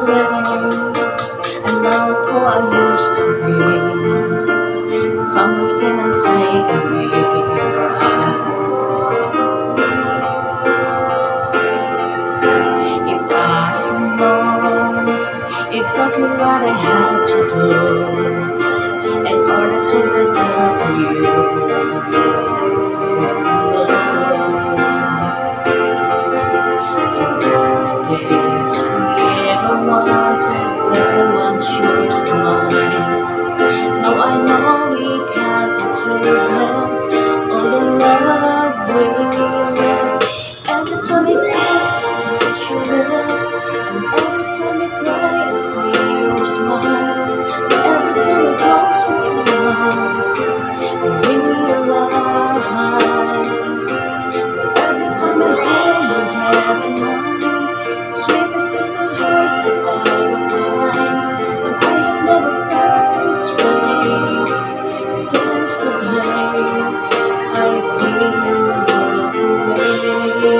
alone. I'm not who I used to be. Someone's came and taken me right. If I know exactly what I have to do in order to be there for you. This we ever wanted, where once yours and mine. Now I know we can't control all the love we live. Every time it pass, I touch your lips, and every time you cry, I see your smile. And every time you close my eyes, I realize. Every time I hold your hand in mine, sweetest things I heard that I will find. And I have never felt this way since the day I came your way.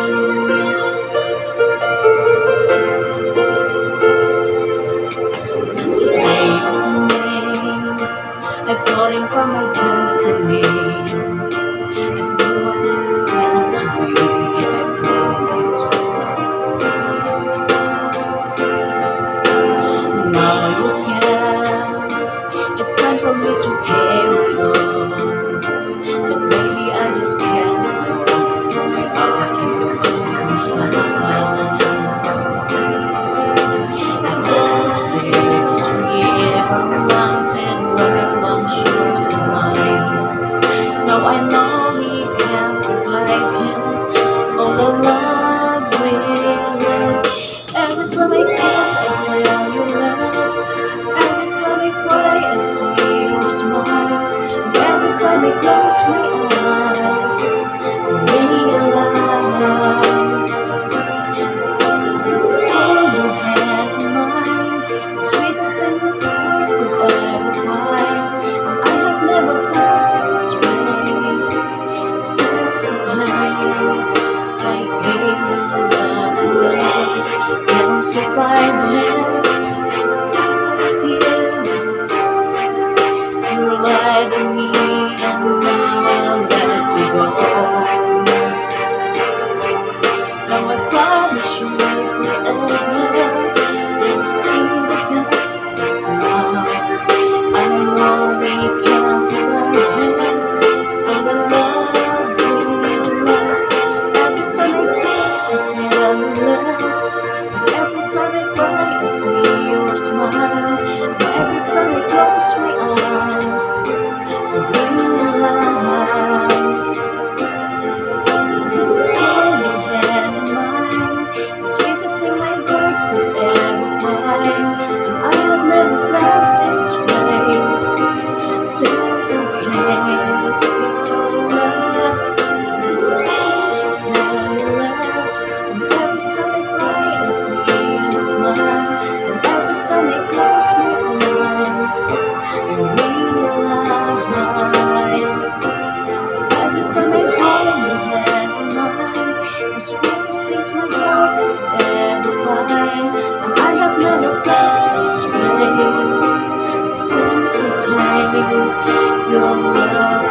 Say your name, I'm calling for my destiny. And you are meant to be, I promise you. Now you can, it's time for me to carry on. But maybe I just can't go. My heart can't go inside. And all the days we ever wanted were once yours and mine. Now I know we can't provide him all the love we live. Every time I kiss, I feel your lips. Every time I cry, I see your smile. And every time I close my eyes, I realize. Hold your hand in mine, the sweetest thing the world could ever find. And I have never felt this way since the day I gave love away. Can't survive it. You lied to me, and now I'll let you go. Now I promise you forever, you'll be the best now. I know we can't survive all the love we love. Every time I kiss, I feel your lips. And every time I cry, I see your smile. And every time I close my eyes, I realize. Hold your hand in mine, the sweetest thing I heard could ever find. And I have never felt this way since I came your love. So tell your lips, and every time I cry, I see you smile. And every time I close my eyes, I realize. Every time I hold your hand in mine, the sweetest things my heart could ever find. And I have never felt this way since the day your love.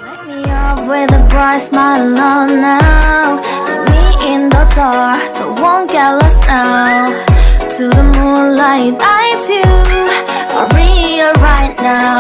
Light me up with a bright smile on now. Put me in the dark, but won't get lost now. To the moonlight, eyes you, Maria right now.